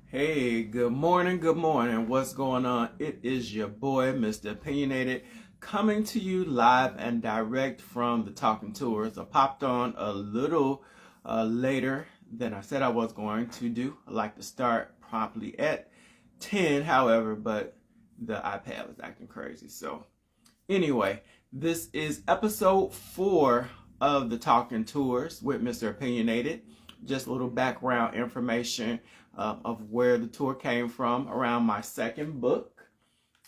Hey, good morning, good morning. What's going on? It is your boy, Mr. Opinionated, coming to you live and direct from the Talking Tours. I popped on a little later than I said I was going to do. I like to start promptly at 10, however, but the iPad was acting crazy. So anyway, this is episode 4 of the Talking Tours with Mr. Opinionated. Just a little background information of where the tour came from around my second book,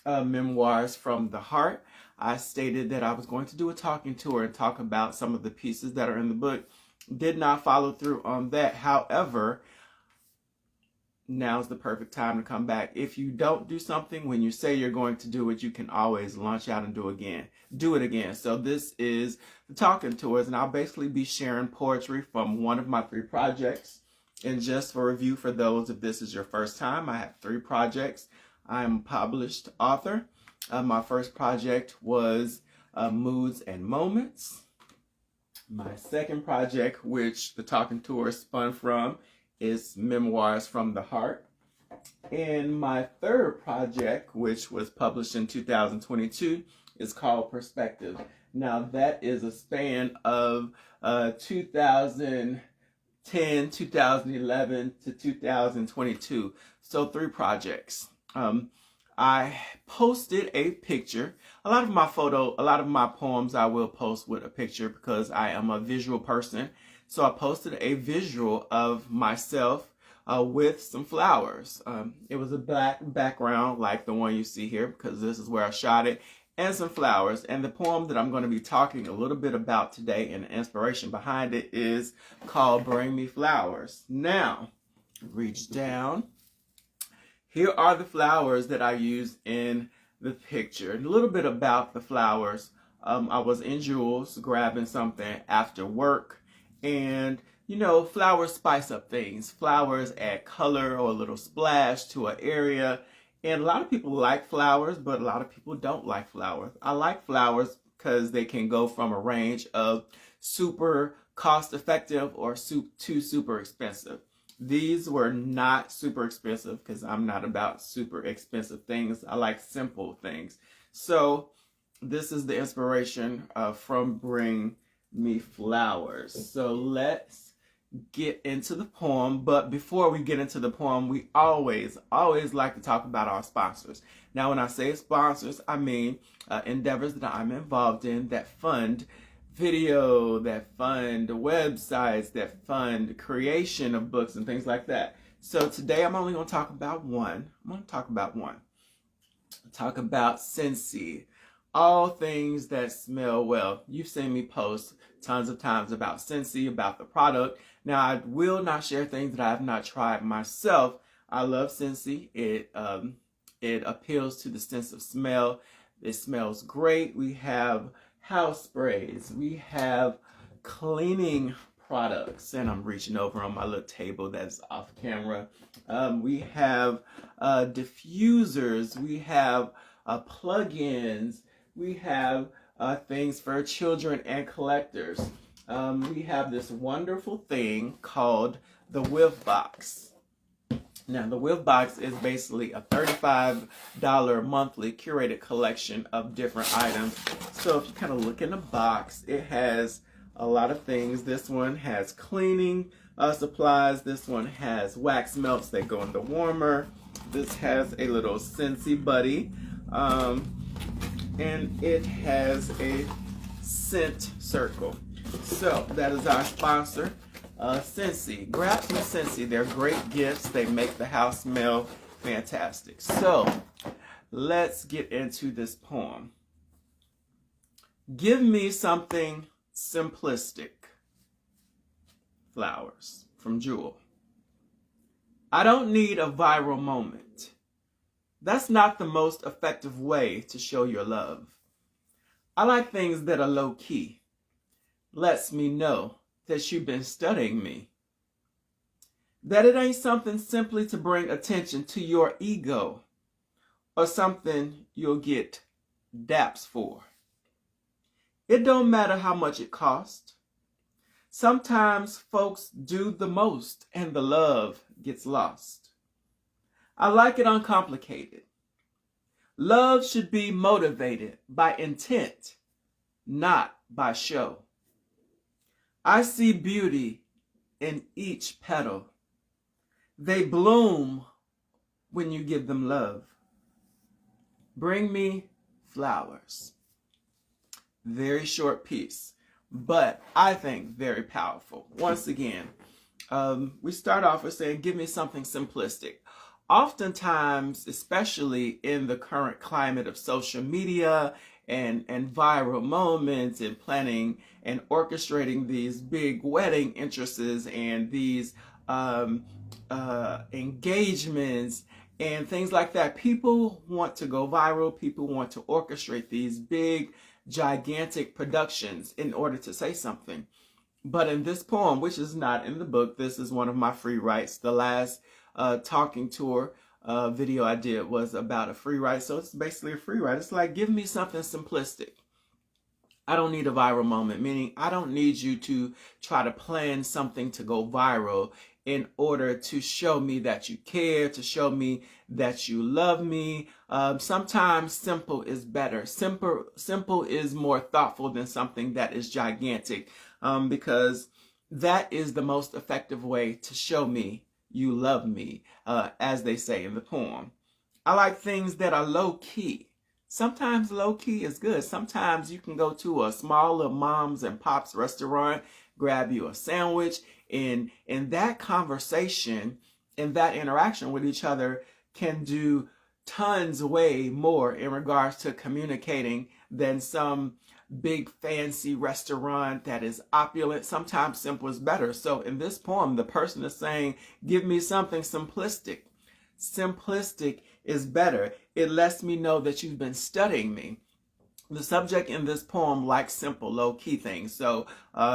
Memoirs from the Heart. I stated that I was going to do a talking tour and talk about some of the pieces that are in the book. Did not follow through on that. However, now's the perfect time to come back. If you don't do something when you say you're going to do it, you can always launch out and do it again. So this is the Talking Tours, and I'll basically be sharing poetry from one of my 3 projects. And just for review for those, if this is your first time, I have 3 projects. I'm a published author. My first project was Moods and Moments. My second project, which the Talking Tour spun from, is Memoirs from the Heart. And my third project, which was published in 2022, is called Perspective. Now that is a span of 2010, 2011 to 2022. So 3 projects. I posted a picture. A lot of my poems I will post with a picture because I am a visual person. So I posted a visual of myself with some flowers. It was a black background like the one you see here because this is where I shot it, and some flowers. And the poem that I'm going to be talking a little bit about today and the inspiration behind it is called Bring Me Flowers. Now, reach down. Here are the flowers that I used in the picture. A little bit about the flowers. I was in Jewel's grabbing something after work. And, flowers spice up things. Flowers add color or a little splash to an area. And a lot of people like flowers, but a lot of people don't like flowers. I like flowers because they can go from a range of super cost effective or to super expensive. These were not super expensive because I'm not about super expensive things. I like simple things. So this is the inspiration from Bring Me Flowers. So let's get into the poem. But before we get into the poem, we always like to talk about our sponsors. Now, when I say sponsors, I mean endeavors that I'm involved in that fund video, that fund websites, that fund creation of books and things like that. So today I'm only going to talk about one. Talk about Scentsy. All things that smell well. You've seen me post tons of times about Scentsy, about the product. Now, I will not share things that I have not tried myself. I love Scentsy. It appeals to the sense of smell. It smells great. We have house sprays. We have cleaning products. And I'm reaching over on my little table that's off camera. We have diffusers. We have plug-ins. We have things for children and collectors. We have this wonderful thing called the Whiff Box. Now, the Whiff Box is basically a $35 monthly curated collection of different items. So if you kind of look in the box, it has a lot of things. This one has cleaning supplies. This one has wax melts that go in the warmer. This has a little Scentsy buddy. And it has a scent circle. So that is our sponsor, Scentsy. Grab some Scentsy. They're great gifts. They make the house smell fantastic. So let's get into this poem. Give me something simplistic. Flowers from Jewel. I don't need a viral moment. That's not the most effective way to show your love. I like things that are low key. Lets me know that you've been studying me. That it ain't something simply to bring attention to your ego or something you'll get daps for. It don't matter how much it costs. Sometimes folks do the most and the love gets lost. I like it uncomplicated. Love should be motivated by intent, not by show. I see beauty in each petal. They bloom when you give them love. Bring me flowers. Very short piece, but I think very powerful. Once again, we start off with saying, give me something simplistic. Oftentimes, especially in the current climate of social media and viral moments and planning and orchestrating these big wedding interests and these engagements and things like that, people want to go viral. People want to orchestrate these big, gigantic productions in order to say something. But in this poem, which is not in the book, this is one of my free writes. The last talking tour video I did was about a free write. So it's basically a free write. It's like, give me something simplistic. I don't need a viral moment, meaning I don't need you to try to plan something to go viral in order to show me that you care, to show me that you love me. Sometimes simple is better. Simple is more thoughtful than something that is gigantic, because that is the most effective way to show me you love me, as they say in the poem. I like things that are low key. Sometimes low key is good. Sometimes you can go to a small little moms and pops restaurant, grab you a sandwich, and that conversation and that interaction with each other can do tons way more in regards to communicating than some big fancy restaurant that is opulent. Sometimes simple is better. So in this poem, the person is saying, give me something simplistic. Simplistic is better. It lets me know that you've been studying me. The subject in this poem likes simple, low-key things. So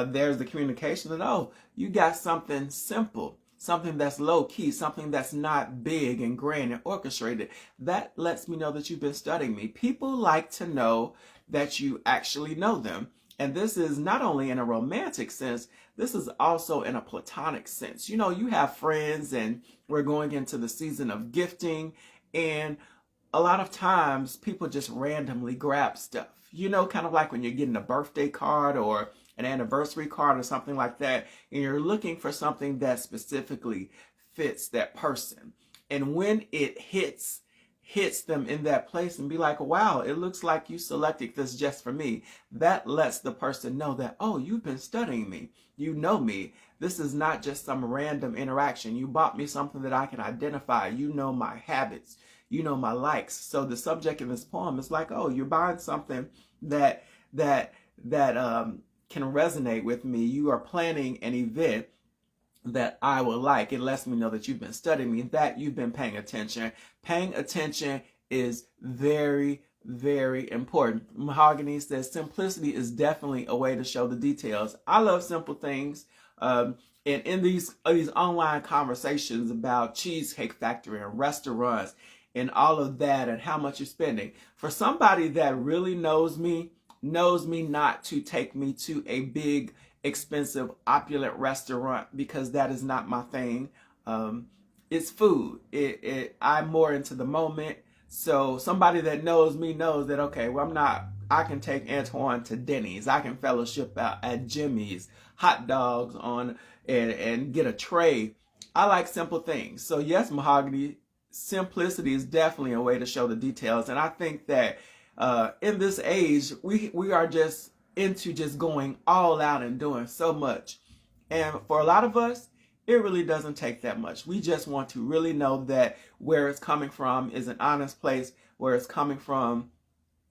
there's the communication that, oh, you got something simple, something that's low-key, something that's not big and grand and orchestrated. That lets me know that you've been studying me. People like to know that you actually know them. And this is not only in a romantic sense, this is also in a platonic sense. You know, you have friends and we're going into the season of gifting, and a lot of times people just randomly grab stuff, you know, kind of like when you're getting a birthday card or an anniversary card or something like that, and you're looking for something that specifically fits that person. And when it hits them in that place and be like, wow, it looks like you selected this just for me. That lets the person know that, oh, you've been studying me. You know me. This is not just some random interaction. You bought me something that I can identify. You know my habits. You know my likes. So the subject in this poem is like, oh, you're buying something that can resonate with me. You are planning an event that I will like. It lets me know that you've been studying me, that you've been paying attention. Paying attention is very, very important. Mahogany says simplicity is definitely a way to show the details. I love simple things. And in these online conversations about Cheesecake Factory and restaurants and all of that and how much you're spending, for somebody that really knows me not to take me to a big, expensive, opulent restaurant, because that is not my thing. It's food. I'm more into the moment. So somebody that knows me knows that, okay, well, I can take Antoine to Denny's. I can fellowship out at Jimmy's, hot dogs on, and get a tray. I like simple things. So yes, Mahogany, simplicity is definitely a way to show the details. And I think that in this age, we are just into just going all out and doing so much. And for a lot of us, it really doesn't take that much. We just want to really know that where it's coming from is an honest place, where it's coming from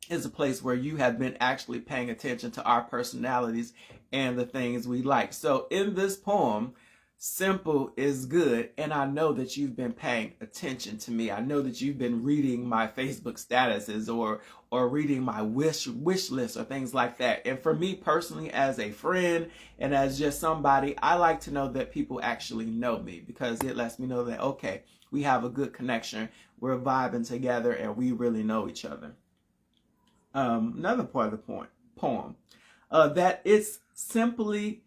is a place where you have been actually paying attention to our personalities and the things we like. So in this poem, simple is good, and I know that you've been paying attention to me. I know that you've been reading my Facebook statuses or reading my wish list or things like that. And for me personally, as a friend and as just somebody, I like to know that people actually know me, because it lets me know that, okay, we have a good connection, we're vibing together, and we really know each other. Another part of the poem, that it's simply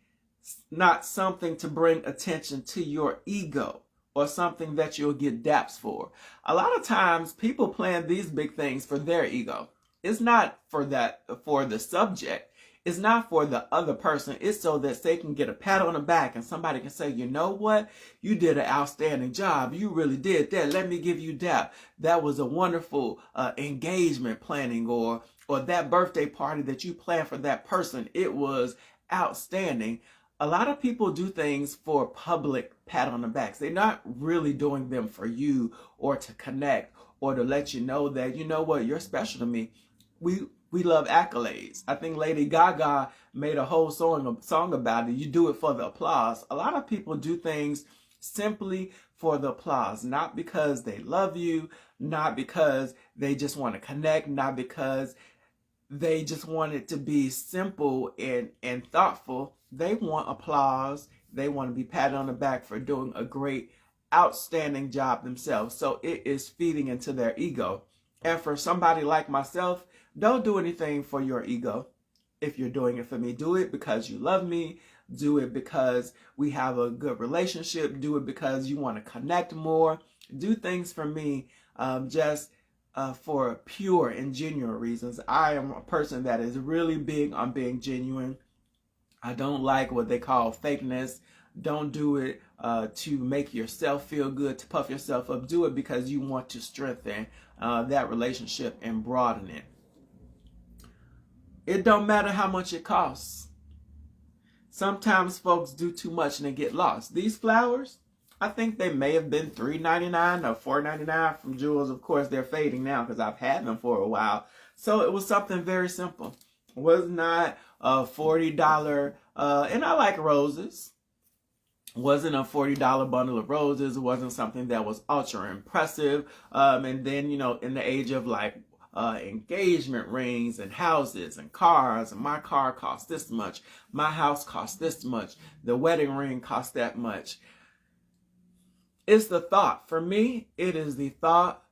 not something to bring attention to your ego or something that you'll get daps for. A lot of times people plan these big things for their ego. It's not for the subject. It's not for the other person. It's so that they can get a pat on the back and somebody can say, you know what? You did an outstanding job. You really did that. Let me give you dap. That was a wonderful engagement planning, or that birthday party that you planned for that person. It was outstanding. A lot of people do things for public pat on the backs. They're not really doing them for you or to connect or to let you know that, you know what, you're special to me. We love accolades. I think Lady Gaga made a whole song about it. You do it for the applause. A lot of people do things simply for the applause, not because they love you, not because they just want to connect, not because they just want it to be simple and thoughtful. They want applause. They want to be patted on the back for doing a great, outstanding job themselves. So it is feeding into their ego. And for somebody like myself, don't do anything for your ego. If you're doing it for me, do it because you love me. Do it because we have a good relationship. Do it because you want to connect more. Do things for me just for pure and genuine reasons. I am a person that is really big on being genuine. I don't like what they call fakeness. Don't do it to make yourself feel good, to puff yourself up. Do it because you want to strengthen that relationship and broaden it. It don't matter how much it costs. Sometimes folks do too much and they get lost. These flowers, I think they may have been $3.99 or $4.99 from Jewels. Of course, they're fading now because I've had them for a while. So it was something very simple. It was not a $40, and I like roses. It wasn't a $40 bundle of roses. It wasn't something that was ultra impressive. And then, you know, in the age of like engagement rings and houses and cars, and my car cost this much, my house cost this much, the wedding ring cost that much. It's the thought. For me, it is the thought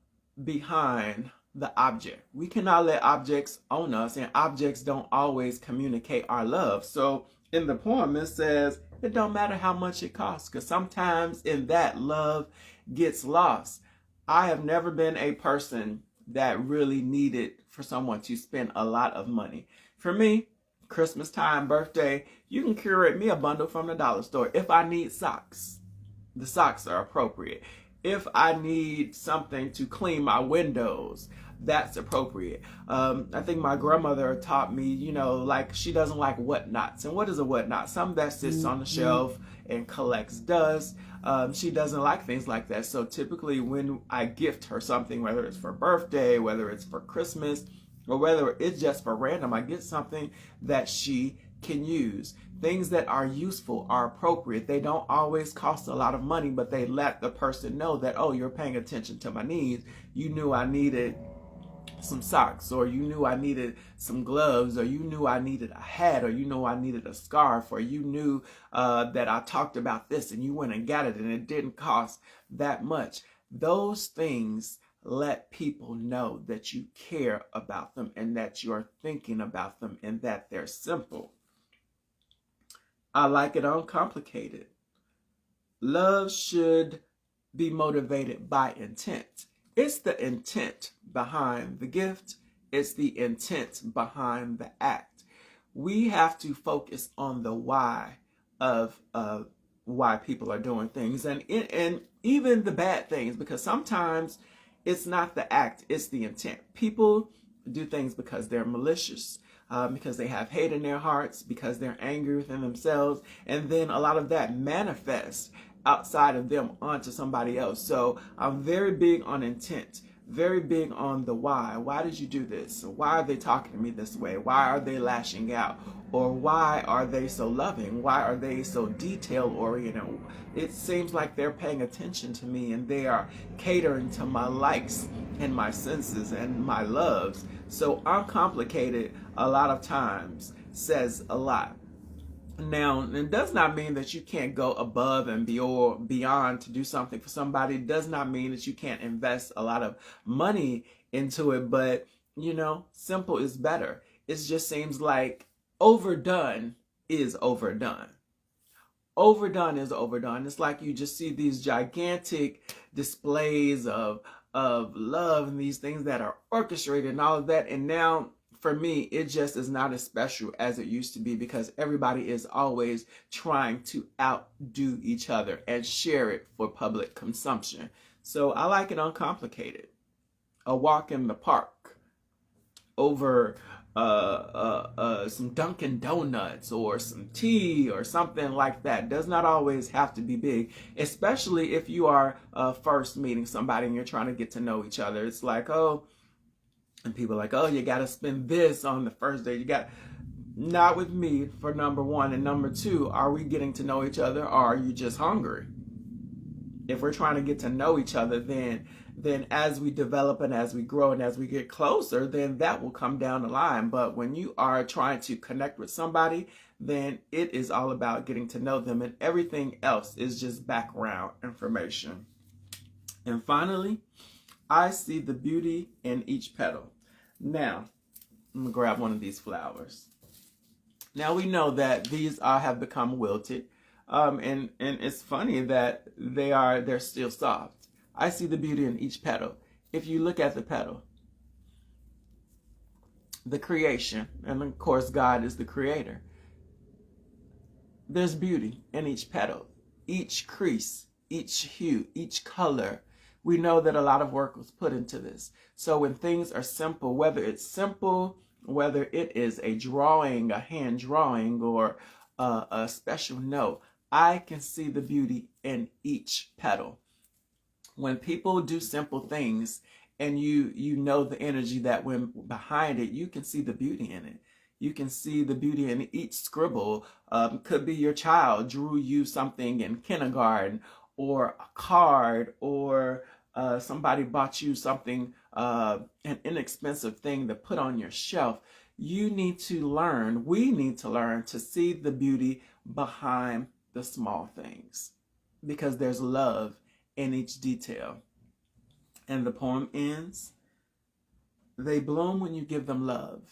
behind the object. We cannot let objects own us, and objects don't always communicate our love. So in the poem, it says, it don't matter how much it costs, because sometimes in that, love gets lost. I have never been a person that really needed for someone to spend a lot of money. For me, Christmas time, birthday, you can curate me a bundle from the dollar store. If I need socks, the socks are appropriate. If I need something to clean my windows, that's appropriate. I think my grandmother taught me, you know, like she doesn't like whatnots. And what is a whatnot? Something that sits on the shelf and collects dust. She doesn't like things like that. So typically when I gift her something, whether it's for birthday, whether it's for Christmas, or whether it's just for random, I get something that she can use. Things that are useful are appropriate. They don't always cost a lot of money, but they let the person know that, oh, you're paying attention to my needs. You knew I needed some socks, or you knew I needed some gloves, or you knew I needed a hat, or you know I needed a scarf, or you knew that I talked about this and you went and got it and it didn't cost that much. Those things let people know that you care about them and that you're thinking about them and that they're simple. I like it uncomplicated. Love should be motivated by intent. It's the intent behind the gift. It's the intent behind the act. We have to focus on the why of why people are doing things, and even the bad things, because sometimes it's not the act, it's the intent. People do things because they're malicious, because they have hate in their hearts, because they're angry within themselves, and then a lot of that manifests outside of them onto somebody else. So I'm very big on intent, very big on the why. Why did you do this? Why are they talking to me this way? Why are they lashing out? Or why are they so loving? Why are they so detail oriented? It seems like they're paying attention to me and they are catering to my likes and my senses and my loves. So uncomplicated a lot of times says a lot. Now, it does not mean that you can't go above and beyond to do something for somebody. It does not mean that you can't invest a lot of money into it, but, you know, simple is better. It just seems like overdone is overdone. Overdone is overdone. It's like you just see these gigantic displays of love and these things that are orchestrated and all of that. And now for me, it just is not as special as it used to be, because everybody is always trying to outdo each other and share it for public consumption. So I like it uncomplicated. A walk in the park over some Dunkin' Donuts or some tea or something like that does not always have to be big, especially if you are first meeting somebody and you're trying to get to know each other. It's like, oh, and people are like, oh, you got to spend this on the first day. You got, not with me, for number one. And number two, are we getting to know each other, or are you just hungry? If we're trying to get to know each other, then as we develop and as we grow and as we get closer, then that will come down the line. But when you are trying to connect with somebody, then it is all about getting to know them, and everything else is just background information. And finally, I see the beauty in each petal. Now, I'm gonna grab one of these flowers. Now we know that these have become wilted, and it's funny that they're still soft. I see the beauty in each petal. If you look at the petal, the creation, and of course God is the creator, there's beauty in each petal, each crease, each hue, each color. We know that a lot of work was put into this. So when things are simple, whether it's simple, whether it is a drawing, a hand drawing, or a special note, I can see the beauty in each petal. When people do simple things and you know the energy that went behind it, you can see the beauty in it. You can see the beauty in each scribble. Could be your child drew you something in kindergarten, or a card, or somebody bought you something, an inexpensive thing to put on your shelf. You need to learn, we need to learn to see the beauty behind the small things, because there's love in each detail. And the poem ends, they bloom when you give them love.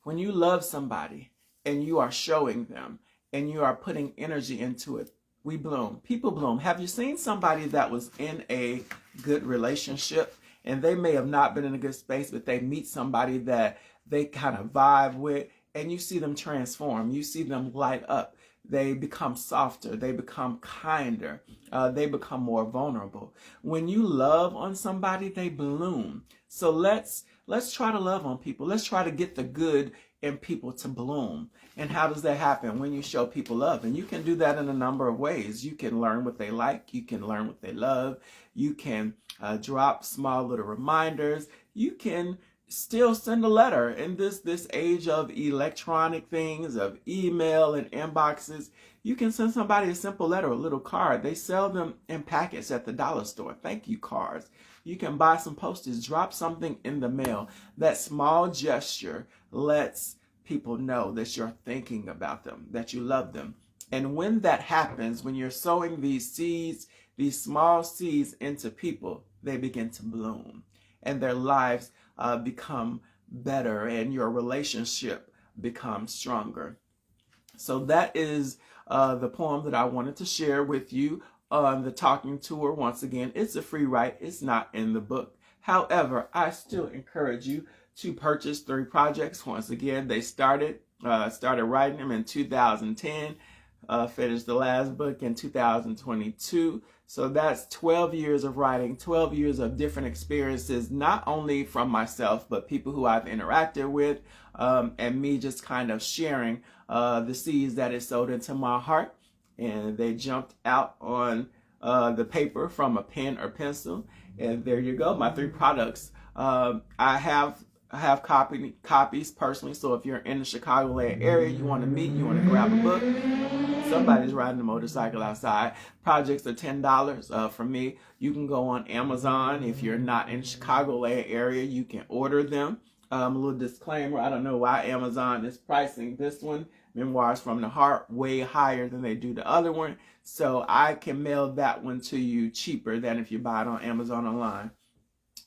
When you love somebody and you are showing them and you are putting energy into it, we bloom. People bloom. Have you seen somebody that was in a good relationship and they may have not been in a good space, but they meet somebody that they kind of vibe with, and you see them transform, you see them light up. They become softer, they become kinder, they become more vulnerable. When you love on somebody, they bloom. So let's try to love on people. Let's try to get the good in people to bloom. And how does that happen? When you show people love. And you can do that in a number of ways. You can learn what they like. You can learn what they love. You can drop small little reminders. You can still send a letter in this age of electronic things, of email and inboxes. You can send somebody a simple letter, a little card. They sell them in packets at the dollar store. Thank you cards. You can buy some postage, drop something in the mail. That small gesture lets people know that you're thinking about them, that you love them. And when that happens, when you're sowing these seeds, these small seeds into people, they begin to bloom and their lives become better and your relationship becomes stronger. So that is the poem that I wanted to share with you on the talking tour. Once again, it's a free write. It's not in the book. However, I still encourage you to purchase 3 projects. Once again, they started writing them in 2010, finished the last book in 2022. So that's 12 years of writing, 12 years of different experiences, not only from myself, but people who I've interacted with, and me just kind of sharing the seeds that is sowed into my heart. And they jumped out on the paper from a pen or pencil. And there you go, my 3 products. I have copies personally, so if you're in the Chicagoland area, you want to meet, you want to grab a book, somebody's riding a motorcycle outside. Projects are $10 from me. You can go on Amazon. If you're not in the Chicagoland area, you can order them. A little disclaimer, I don't know why Amazon is pricing this one, Memoirs from the Heart, way higher than they do the other one. So I can mail that one to you cheaper than if you buy it on Amazon online.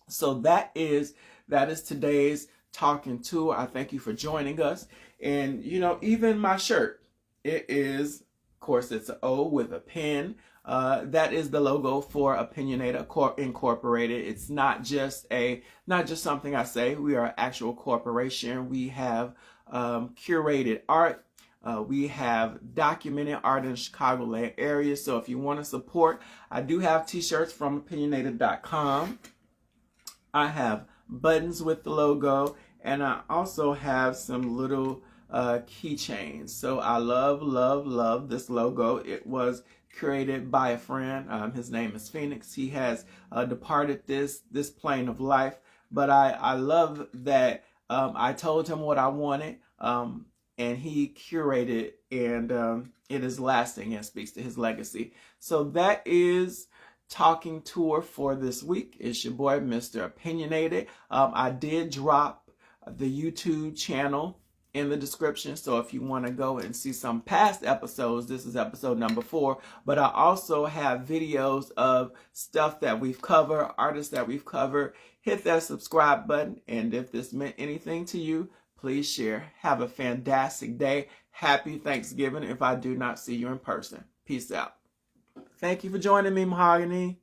So that is today's talking tour. I thank you for joining us. And you know, even my shirt, it is Of course, it's an O with a pen. That is the logo for Openyonated Incorporated. It's not just something I say. We are an actual corporation. We have curated art. We have documented art in the Chicagoland area. So if you want to support, I do have t-shirts from Openyonated.com. I have buttons with the logo, and I also have some little keychains. So I love this logo. It was created by a friend. His name is Phoenix. He has departed this plane of life, but I love that I told him what I wanted, and he curated, and it is lasting and speaks to his legacy. So that is talking tour for this week. It's your boy, Mr. Opinionated. I did drop the YouTube channel in the description, so if you want to go and see some past episodes, this is episode number 4, but I also have videos of stuff that we've covered, artists that we've covered. Hit that subscribe button, and if this meant anything to you, please share. Have a fantastic day. Happy Thanksgiving if I do not see you in person. Peace out. Thank you for joining me, Mahogany.